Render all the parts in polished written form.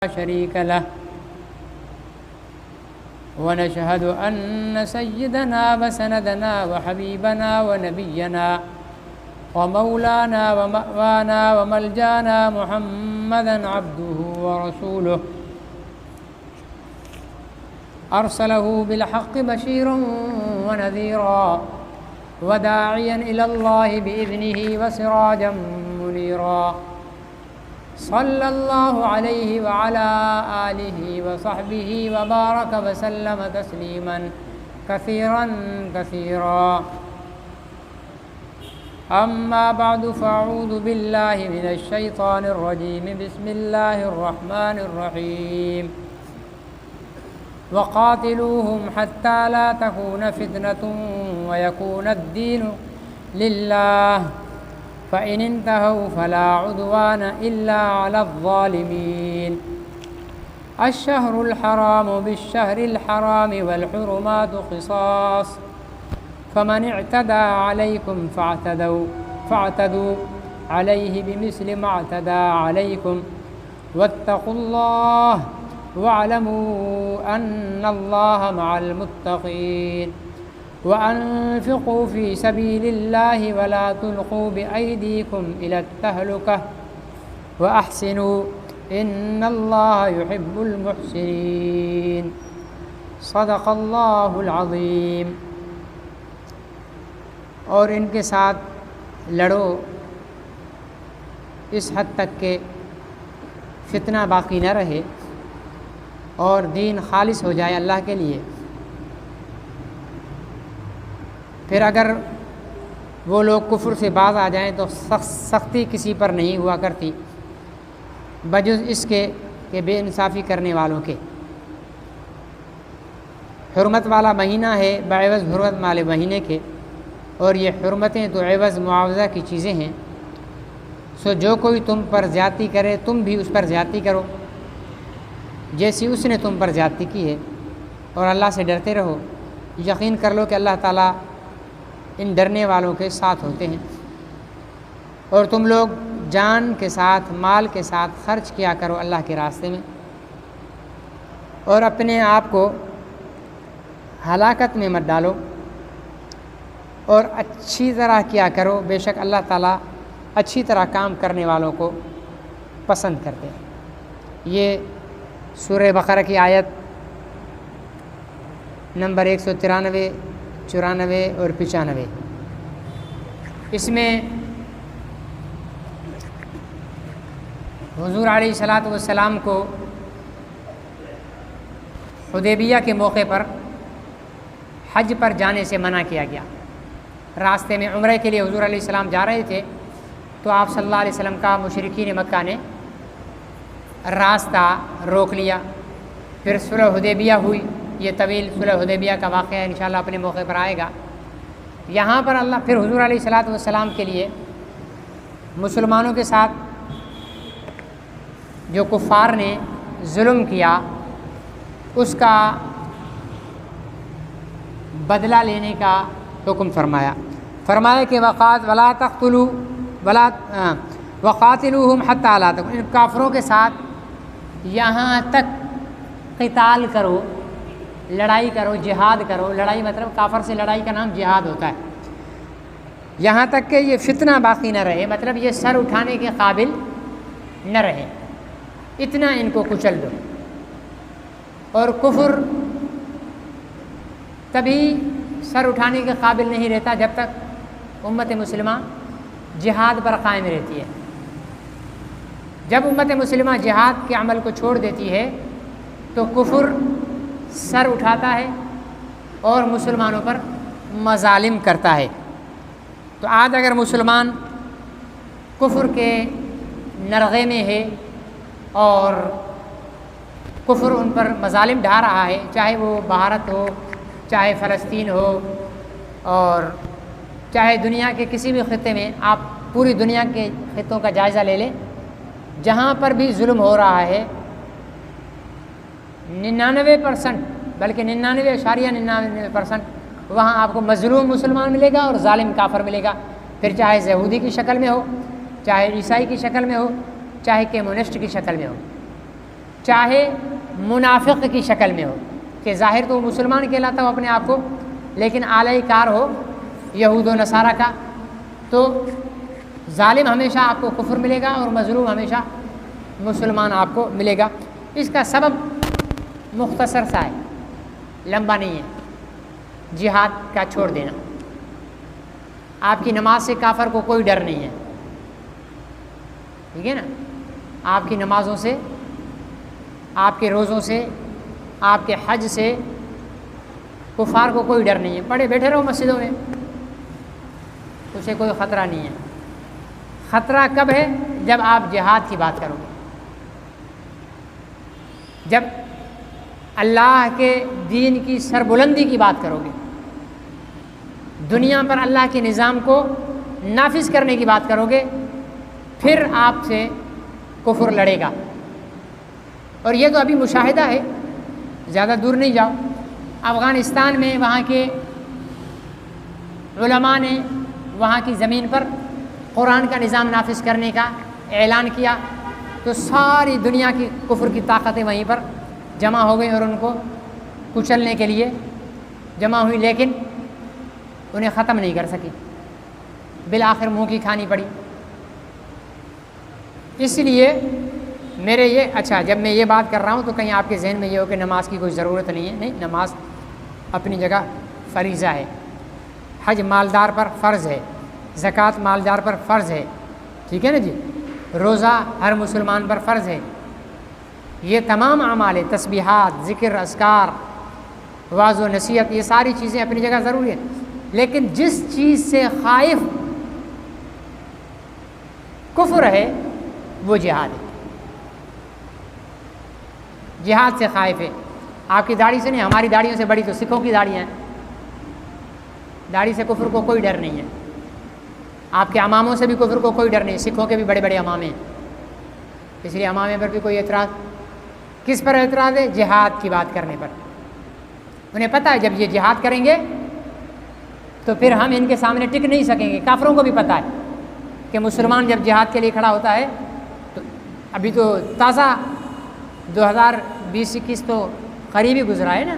شريك له ونشهد أن سيدنا وسندنا وحبيبنا ونبينا ومولانا ومأوانا وملجانا محمدا عبده ورسوله أرسله بالحق بشيرا ونذيرا وداعيا إلى الله بإذنه وسراجا منيرا صلى الله عليه وعلى آله وصحبه وبارك وسلم تسليما كثيرا كثيرا أما بعد فأعوذ بالله من الشيطان الرجيم بسم الله الرحمن الرحيم وقاتلوهم حتى لا تكون فتنة ويكون الدين لله فإن انتهوا فلا عدوان إلا على الظالمين الشهر الحرام بالشهر الحرام والحرمات قصاص فمن اعتدى عليكم فاعتدوا عليه بمثل ما اعتدى عليكم واتقوا الله واعلموا أن الله مع المتقين وأنفقوا في سبيل الله ولا تلقوا بأيديكم إلى التهلكة وأحسنوا إن الله يحب المحسنين صدق الله العظيم۔ اور ان کے ساتھ لڑو اس حد تک کہ فتنہ باقی نہ رہے اور دین خالص ہو جائے اللہ کے لیے۔ پھر اگر وہ لوگ کفر سے باز آ جائیں تو سختی کسی پر نہیں ہوا کرتی بجز اس کے کہ بے انصافی کرنے والوں کے۔ حرمت والا مہینہ ہے بعوض حرمت والے مہینے کے، اور یہ حرمتیں تو عوض معاوضہ کی چیزیں ہیں، سو جو کوئی تم پر زیادتی کرے تم بھی اس پر زیادتی کرو جیسی اس نے تم پر زیادتی کی ہے، اور اللہ سے ڈرتے رہو۔ یقین کر لو کہ اللہ تعالیٰ ان ڈرنے والوں کے ساتھ ہوتے ہیں۔ اور تم لوگ جان کے ساتھ مال کے ساتھ خرچ کیا کرو اللہ کے راستے میں، اور اپنے آپ کو ہلاکت میں مت ڈالو، اور اچھی طرح کیا کرو، بے شک اللہ تعالیٰ اچھی طرح کام کرنے والوں کو پسند کرتے ہیں۔ یہ سورہ بقرہ کی آیت نمبر 193، 94 اور 95۔ اس میں حضور علیہ الصلاۃ والسلام کو حدیبیہ کے موقع پر حج پر جانے سے منع کیا گیا۔ راستے میں عمرہ کے لیے حضور علیہ السلام جا رہے تھے تو آپ صلی اللہ علیہ وسلم کا مشرکین مکہ نے راستہ روک لیا۔ پھر صلح حدیبیہ ہوئی، یہ طویل صلح حدیبیہ کا واقعہ انشاءاللہ اپنے موقع پر آئے گا۔ یہاں پر اللہ پھر حضور علیہ الصلاۃ والسلام کے لیے مسلمانوں کے ساتھ جو کفار نے ظلم کیا اس کا بدلہ لینے کا حکم فرمایا کہ وقاتلوہم حتی لا تکون، ان کافروں کے ساتھ یہاں تک قتال کرو، لڑائی کرو، جہاد کرو۔ لڑائی مطلب کافر سے لڑائی کا نام جہاد ہوتا ہے، یہاں تک کہ یہ فتنہ باقی نہ رہے، مطلب یہ سر اٹھانے کے قابل نہ رہے، اتنا ان کو کچل دو۔ اور کفر تبھی سر اٹھانے کے قابل نہیں رہتا جب تک امت مسلمہ جہاد پر قائم رہتی ہے۔ جب امت مسلمہ جہاد کے عمل کو چھوڑ دیتی ہے تو کفر سر اٹھاتا ہے اور مسلمانوں پر مظالم کرتا ہے۔ تو آج اگر مسلمان کفر کے نرغے میں ہے اور کفر ان پر مظالم ڈھا رہا ہے، چاہے وہ بھارت ہو، چاہے فلسطین ہو، اور چاہے دنیا کے کسی بھی خطے میں، آپ پوری دنیا کے خطوں کا جائزہ لے لیں، جہاں پر بھی ظلم ہو رہا ہے 99% بلکہ 99.99% وہاں آپ کو مظلوم مسلمان ملے گا اور ظالم کافر ملے گا، پھر چاہے یہودی کی شکل میں ہو، چاہے عیسائی کی شکل میں ہو، چاہے کمیونسٹ کی شکل میں ہو۔ چاہے منافق کی شکل میں ہو کہ ظاہر تو وہ مسلمان کہلاتا ہو اپنے آپ کو، لیکن اعلی کار ہو یہود و نصارہ کا، تو ظالم ہمیشہ آپ کو کفر ملے گا اور مظلوم ہمیشہ مسلمان آپ کو ملے گا۔ اس کا سبب مختصر سا ہے، لمبا نہیں ہے، جہاد کا چھوڑ دینا۔ آپ کی نماز سے کافر کو کوئی ڈر نہیں ہے، ٹھیک ہے نا، آپ کی نمازوں سے، آپ کے روزوں سے، آپ کے حج سے کفار کو کوئی ڈر نہیں ہے، پڑھے بیٹھے رہو مسجدوں میں، اسے کوئی خطرہ نہیں ہے۔ خطرہ کب ہے؟ جب آپ جہاد کی بات کرو گے، جب اللہ کے دین کی سربلندی کی بات کرو گے، دنیا پر اللہ کے نظام کو نافذ کرنے کی بات کرو گے، پھر آپ سے کفر لڑے گا۔ اور یہ تو ابھی مشاہدہ ہے، زیادہ دور نہیں جاؤ، افغانستان میں وہاں کے علماء نے وہاں کی زمین پر قرآن کا نظام نافذ کرنے کا اعلان کیا، تو ساری دنیا کی کفر کی طاقتیں وہیں پر جمع ہو گئیں اور ان کو کچلنے کے لیے جمع ہوئی، لیکن انہیں ختم نہیں کر سکی، بالآخر منہ کی کھانی پڑی۔ اس لیے میرے یہ جب میں یہ بات کر رہا ہوں تو کہیں آپ کے ذہن میں یہ ہو کہ نماز کی کوئی ضرورت نہیں ہے، نہیں، نماز اپنی جگہ فریضہ ہے، حج مالدار پر فرض ہے، زکوٰۃ مالدار پر فرض ہے، ٹھیک ہے نا جی، روزہ ہر مسلمان پر فرض ہے، یہ تمام اعمال، تسبیحات، ذکر، اذکار، وعظ و نصیحت، یہ ساری چیزیں اپنی جگہ ضروری ہیں، لیکن جس چیز سے خائف کفر ہے وہ جہاد ہے، جہاد سے خائف ہے۔ آپ کی داڑھی سے نہیں، ہماری داڑھیوں سے بڑی تو سکھوں کی داڑیاں ہیں، داڑھی سے کفر کو کوئی ڈر نہیں ہے، آپ کے اماموں سے بھی کفر کو کوئی ڈر نہیں، سکھوں کے بھی بڑے بڑے امامے ہیں، اس لیے امامے پر بھی کوئی اعتراض، کس پر اعتراض ہے؟ جہاد کی بات کرنے پر۔ انہیں پتہ ہے جب یہ جہاد کریں گے تو پھر ہم ان کے سامنے ٹک نہیں سکیں گے، کافروں کو بھی پتہ ہے کہ مسلمان جب جہاد کے لیے کھڑا ہوتا ہے تو ابھی تو تازہ 2020-21 تو قریبی گزرا ہے نا،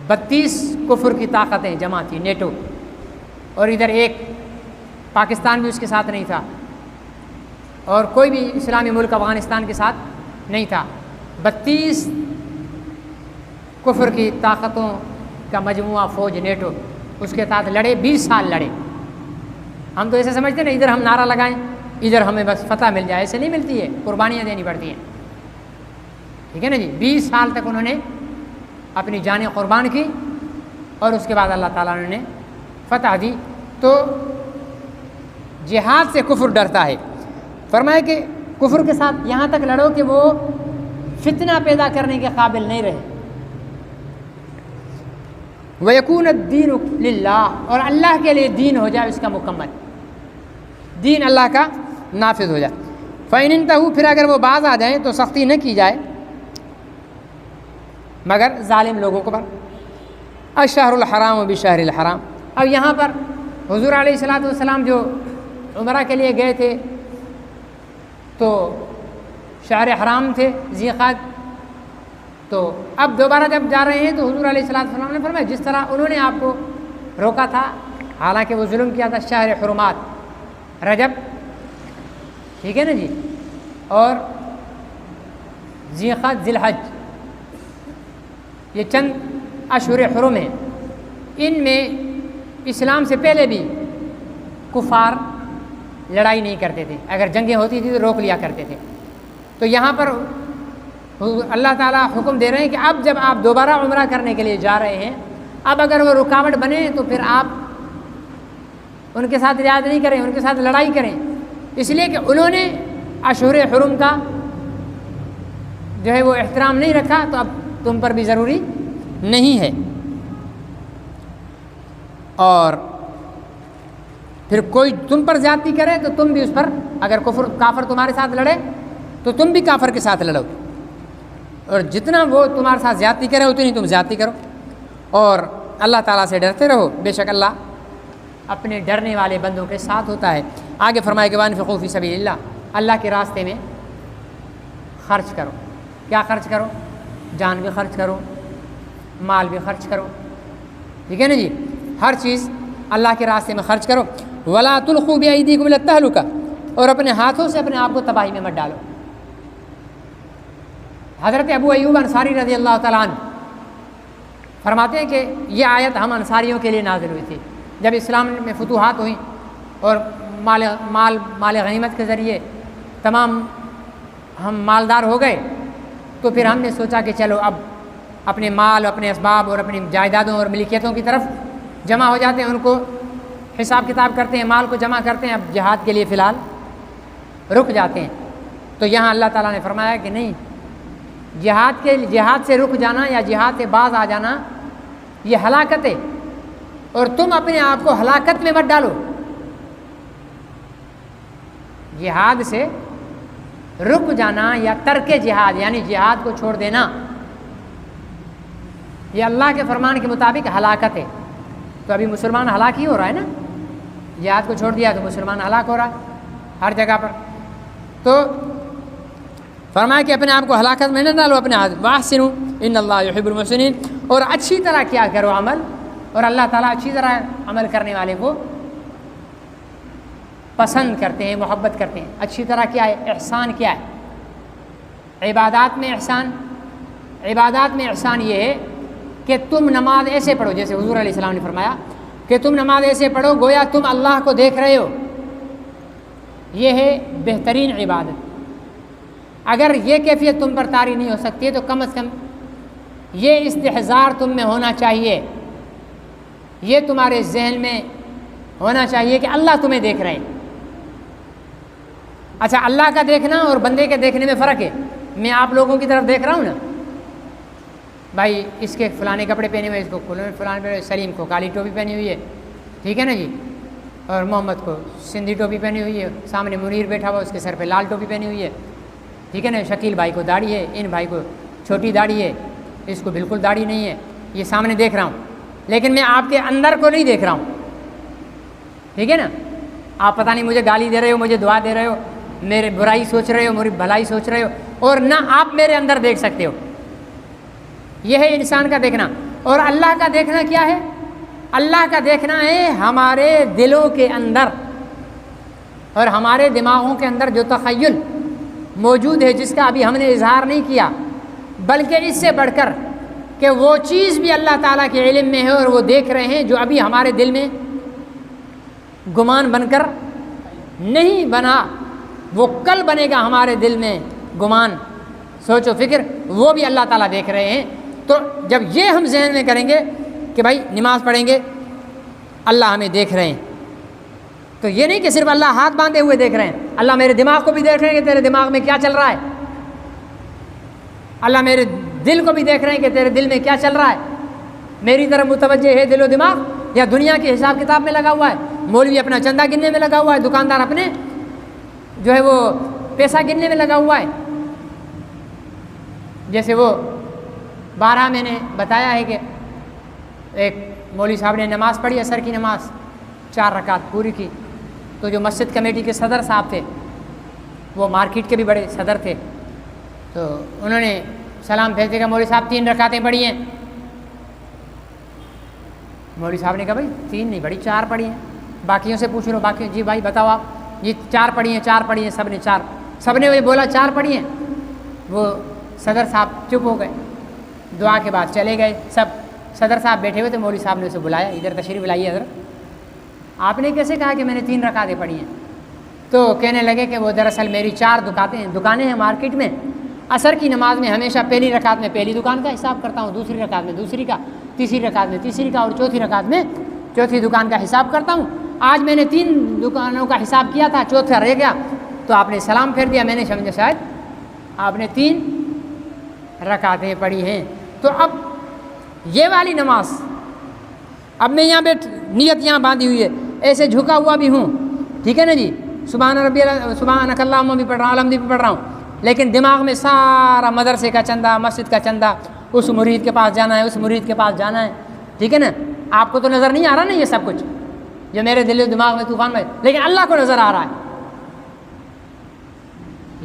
32 کفر کی طاقتیں جمع تھی نیٹو، اور ادھر ایک پاکستان بھی اس کے ساتھ نہیں تھا، اور کوئی بھی اسلامی ملک افغانستان کے ساتھ نہیں تھا، 32 کفر کی طاقتوں کا مجموعہ فوج نیٹو اس کے ساتھ لڑے، 20 سال لڑے۔ ہم تو ایسے سمجھتے ہیں نا ادھر ہم نعرہ لگائیں ادھر ہمیں بس فتح مل جائے، ایسے نہیں ملتی ہے، قربانیاں دینی پڑتی ہیں، ٹھیک ہے نا جی۔ 20 سال تک انہوں نے اپنی جانیں قربان کی اور اس کے بعد اللہ تعالیٰ نے انہیں فتح دی۔ تو جہاد سے کفر ڈرتا ہے، فرمایا کہ کفر کے ساتھ یہاں تک لڑو کہ وہ فتنہ پیدا کرنے کے قابل نہیں رہے، وَيَكُونَ الدِّينُ لِلَّهِ، اور اللہ کے لیے دین ہو جائے اس کا مکمل، دین اللہ کا نافذ ہو جائے۔ فَإِنِ انتَهُوا، پھر اگر وہ باز آ جائیں تو سختی نہ کی جائے مگر ظالم لوگوں کو پر۔ الشہر الحرام بشہر الحرام، اب یہاں پر حضور علیہ الصلوۃ والسلام جو عمرہ کے لیے گئے تھے تو شہر حرام تھے ذی القعدہ، تو اب دوبارہ جب جا رہے ہیں تو حضور علیہ الصلوۃ والسلام نے فرمایا جس طرح انہوں نے آپ کو روکا تھا، حالانکہ وہ ظلم کیا تھا، شہر حرمات رجب، ٹھیک ہے نا جی، اور ذی القعدہ، ذی الحج، یہ چند اشہر حرم ہیں، ان میں اسلام سے پہلے بھی کفار لڑائی نہیں کرتے تھے، اگر جنگیں ہوتی تھیں تو روک لیا کرتے تھے۔ تو یہاں پر اللہ تعالیٰ حکم دے رہے ہیں کہ اب جب آپ دوبارہ عمرہ کرنے کے لیے جا رہے ہیں، اب اگر وہ رکاوٹ بنے تو پھر آپ ان کے ساتھ رعایت نہیں کریں، ان کے ساتھ لڑائی کریں، اس لیے کہ انہوں نے اشہر حرم کا جو ہے وہ احترام نہیں رکھا، تو اب تم پر بھی ضروری نہیں ہے۔ اور پھر کوئی تم پر زیادتی کرے تو تم بھی اس پر، اگر کافر تمہارے ساتھ لڑے تو تم بھی کافر کے ساتھ لڑو، اور جتنا وہ تمہارے ساتھ زیادتی کرے اتنی تم زیادتی کرو، اور اللہ تعالیٰ سے ڈرتے رہو، بے شک اللہ اپنے ڈرنے والے بندوں کے ساتھ ہوتا ہے۔ آگے فرمائے کہ وانفقوا فی سبیل اللہ، اللہ کے راستے میں خرچ کرو. کیا خرچ کرو؟ جان بھی خرچ کرو، مال بھی خرچ کرو، ٹھیک ہے نا جی. ہر چیز اللہ کے راستے میں خرچ کرو. ولا تلقوا بأيديكم إلى التهلكة، اور اپنے ہاتھوں سے اپنے آپ کو تباہی میں مت ڈالو. حضرت ابو ایوب انصاری رضی اللہ تعالیٰ عنہ فرماتے ہیں کہ یہ آیت ہم انصاریوں کے لیے نازل ہوئی تھی. جب اسلام میں فتوحات ہوئیں اور مال غنیمت کے ذریعے تمام ہم مالدار ہو گئے، تو پھر ہم نے سوچا کہ چلو اب اپنے مال، اپنے اسباب اور اپنی جائیدادوں اور ملکیتوں کی طرف جمع ہو جاتے ہیں، ان کو حساب کتاب کرتے ہیں، مال کو جمع کرتے ہیں. اب جہاد کے لیے فی الحال رک جاتے ہیں. تو یہاں اللہ تعالیٰ نے فرمایا کہ نہیں، جہاد سے رک جانا یا جہاد سے باز آ جانا یہ ہلاکت ہے، اور تم اپنے آپ کو ہلاکت میں مت ڈالو. جہاد سے رک جانا یا ترک جہاد یعنی جہاد کو چھوڑ دینا، یہ اللہ کے فرمان کے مطابق ہلاکت ہے. تو ابھی مسلمان ہلاک ہی ہو رہا ہے نا، جہاد کو چھوڑ دیا تو مسلمان ہلاک ہو رہا ہے ہر جگہ پر. تو فرمایا کہ اپنے آپ کو ہلاکت میں نہ ڈالو اپنے ہاتھ. واحسنوا ان اللہ یحب المحسنین، اور اچھی طرح کیا کرو عمل، اور اللہ تعالیٰ اچھی طرح عمل کرنے والے کو پسند کرتے ہیں، محبت کرتے ہیں. اچھی طرح کیا ہے؟ احسان کیا ہے؟ عبادات میں احسان. عبادات میں احسان یہ ہے کہ تم نماز ایسے پڑھو، جیسے حضور علیہ السلام نے فرمایا کہ تم نماز ایسے پڑھو گویا تم اللہ کو دیکھ رہے ہو. یہ ہے بہترین عبادت. اگر یہ کیفیت تم پر طاری نہیں ہو سکتی ہے تو کم از کم یہ استحضار تم میں ہونا چاہیے، یہ تمہارے ذہن میں ہونا چاہیے کہ اللہ تمہیں دیکھ رہے ہیں. اچھا، اللہ کا دیکھنا اور بندے کے دیکھنے میں فرق ہے. میں آپ لوگوں کی طرف دیکھ رہا ہوں نا، بھائی اس کے فلانے کپڑے پہنے ہوئے، اس کو فلانے پہنے، سلیم کو کالی ٹوپی پہنی ہوئی ہے، ٹھیک ہے نا جی، اور محمد کو سندھی ٹوپی پہنی ہوئی ہے، سامنے منیر بیٹھا ہوا اس کے سر پہ لال ٹوپی پہنی ہوئی ہے، ٹھیک ہے نا. شکیل بھائی کو داڑھی ہے، ان بھائی کو چھوٹی داڑھی ہے، اس کو بالکل داڑھی نہیں ہے. یہ سامنے دیکھ رہا ہوں، لیکن میں آپ کے اندر کو نہیں دیکھ رہا ہوں، ٹھیک ہے نا. آپ پتہ نہیں مجھے گالی دے رہے ہو، مجھے دعا دے رہے ہو، میرے برائی سوچ رہے ہو، میری بھلائی سوچ رہے ہو، اور نہ آپ میرے اندر دیکھ سکتے ہو. یہ ہے انسان کا دیکھنا. اور اللہ کا دیکھنا کیا ہے؟ اللہ کا دیکھنا ہے ہمارے دلوں کے اندر اور ہمارے دماغوں کے اندر جو تخیل موجود ہے، جس کا ابھی ہم نے اظہار نہیں کیا، بلکہ اس سے بڑھ کر کہ وہ چیز بھی اللہ تعالیٰ کے علم میں ہے اور وہ دیکھ رہے ہیں، جو ابھی ہمارے دل میں گمان بن کر نہیں بنا، وہ کل بنے گا ہمارے دل میں گمان، سوچ و فکر، وہ بھی اللہ تعالیٰ دیکھ رہے ہیں. تو جب یہ ہم ذہن میں کریں گے کہ بھائی نماز پڑھیں گے اللہ ہمیں دیکھ رہے ہیں، تو یہ نہیں کہ صرف اللہ ہاتھ باندھے ہوئے دیکھ رہے ہیں، اللہ میرے دماغ کو بھی دیکھ رہے ہیں کہ تیرے دماغ میں کیا چل رہا ہے، اللہ میرے دل کو بھی دیکھ رہے ہیں کہ تیرے دل میں کیا چل رہا ہے، میری طرف متوجہ ہے دل و دماغ یا دنیا کے حساب کتاب میں لگا ہوا ہے. مولوی اپنا چندہ گننے میں لگا ہوا ہے، دکاندار اپنے جو ہے وہ پیسہ گننے میں لگا ہوا ہے. جیسے وہ 12 میں نے بتایا ہے کہ ایک مولوی صاحب نے نماز پڑھی، عصر کی نماز 4 رکعت پوری کی. تو جو مسجد کمیٹی کے صدر صاحب تھے، وہ مارکیٹ کے بھی بڑے صدر تھے، تو انہوں نے سلام بھیجتے کہ مولوی صاحب 3 رکعتیں پڑھی ہیں. مولوی صاحب نے کہا بھائی 3 نہیں پڑھی، 4 پڑھی ہیں. باقیوں سے پوچھ لو، باقی جی بھائی بتاؤ آپ، جی 4 پڑھی ہیں، 4 پڑھی ہیں، سب نے وہی بولا 4 پڑھی ہیں. وہ صدر صاحب چپ ہو گئے، دعا کے بعد چلے گئے. سب صدر صاحب بیٹھے ہوئے تھے، مولوی صاحب نے اسے بلایا، ادھر تشریف لائیے حضرت، آپ نے کیسے کہا کہ میں نے 3 رکعتیں پڑھی ہیں؟ تو کہنے لگے کہ وہ دراصل میری 4 دکانیں ہیں مارکیٹ میں. عصر کی نماز میں ہمیشہ پہلی رکعت میں پہلی دکان کا حساب کرتا ہوں، دوسری رکعت میں دوسری کا، تیسری رکعت میں تیسری کا، اور چوتھی رکعت میں چوتھی دکان کا حساب کرتا ہوں. آج میں نے 3 دکانوں کا حساب کیا تھا، چوتھا رہ گیا، تو آپ نے سلام پھیر دیا، میں نے سمجھا شاید آپ نے 3 رکعتیں پڑھی ہیں. تو اب یہ والی نماز، اب میں یہاں نیت یہاں باندھی ہوئی ہے، ایسے جھکا ہوا بھی ہوں، ٹھیک ہے نا جی، سبحان ربی سبحانک اللہم بھی پڑھ رہا ہوں، الحمد بھی پڑھ رہا ہوں، لیکن دماغ میں سارا مدرسے کا چندہ، مسجد کا چندہ، اس مرید کے پاس جانا ہے، اس مرید کے پاس جانا ہے، ٹھیک ہے نا. آپ کو تو نظر نہیں آ رہا نا یہ سب کچھ جو میرے دل و دماغ میں طوفان میں، لیکن اللہ کو نظر آ رہا ہے.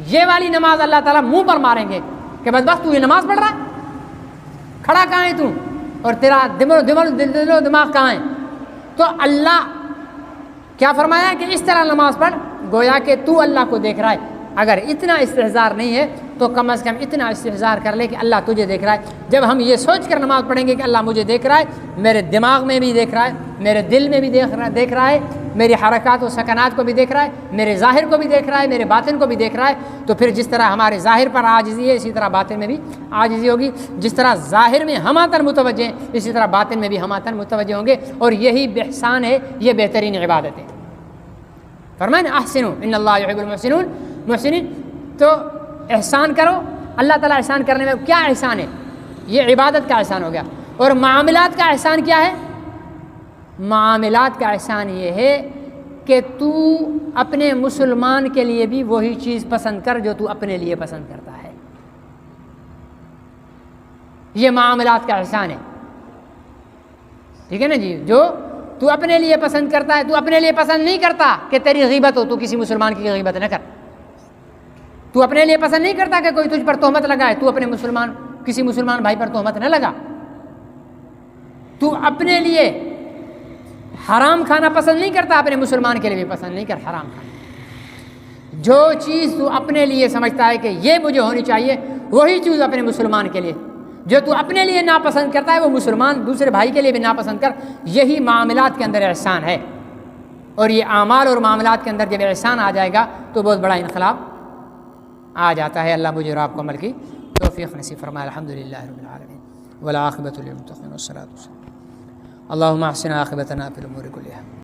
یہ والی نماز اللہ تعالیٰ منہ پر ماریں گے کہ بدبخت تو یہ نماز پڑھ رہا ہے، کھڑا کہاں ہے تو، اور تیرا دل و دماغ کہاں ہے؟ تو اللہ کیا فرمایا کہ اس طرح نماز پڑھ گویا کہ تو اللہ کو دیکھ رہا ہے۔ اگر اتنا استحضار نہیں ہے تو کم از کم اتنا استحضار کر لے کہ اللہ تجھے دیکھ رہا ہے۔ جب ہم یہ سوچ کر نماز پڑھیں گے کہ اللہ مجھے دیکھ رہا ہے، میرے دماغ میں بھی دیکھ رہا ہے، میرے دل میں بھی دیکھ رہا ہے، میری حرکات و سکنات کو بھی دیکھ رہا ہے، میرے ظاہر کو بھی دیکھ رہا ہے، میرے باطن کو بھی دیکھ رہا ہے، تو پھر جس طرح ہمارے ظاہر پر عاجزی ہے اسی طرح باطن میں بھی عاجزی ہوگی۔ جس طرح ظاہر میں ہم آتن متوجہ ہیں اسی طرح باطن میں بھی ہم آتن متوجہ ہوں گے، اور یہی احسان ہے، یہ بہترین عبادت ہے۔ فرمائیں احسنوا ان اللہ یحب المحسنون، محسنین، تو احسان کرو۔ اللہ تعالیٰ احسان کرنے میں کیا احسان ہے؟ یہ عبادت کا احسان ہو گیا۔ اور معاملات کا احسان کیا ہے؟ معاملات کا احسان یہ ہے کہ تو اپنے مسلمان کے لیے بھی وہی چیز پسند کر جو تو اپنے لیے پسند کرتا ہے۔ یہ معاملات کا احسان ہے، ٹھیک ہے نا جی؟ جو تو اپنے لیے پسند کرتا ہے، تو اپنے لیے پسند نہیں کرتا کہ تیری غیبت ہو، تو کسی مسلمان کی غیبت نہ کر۔ تو اپنے لیے پسند نہیں کرتا کہ کوئی تجھ پر تہمت لگائے، تو اپنے کسی مسلمان بھائی پر تہمت نہ لگا۔ تو اپنے لیے حرام کھانا پسند نہیں کرتا، اپنے مسلمان کے لیے بھی پسند نہیں کر حرام کھانا۔ جو چیز تو اپنے لیے سمجھتا ہے کہ یہ مجھے ہونی چاہیے، وہی چیز اپنے مسلمان کے لیے۔ جو تو اپنے لیے ناپسند کرتا ہے وہ مسلمان دوسرے بھائی کے لیے بھی ناپسند کر۔ یہی معاملات کے اندر احسان ہے، اور یہ اعمال اور معاملات کے اندر جب احسان آ جائے گا تو بہت بڑا انقلاب آ جاتا ہے۔ اللہ مجھے اور آپ کو عمل کی توفیق نصیب فرمائے۔ الحمدللہ رب العالمین والعاقبۃ للمتقین والصلاۃ والسلام اللہم احسن عاقبتنا فی الامور کلها۔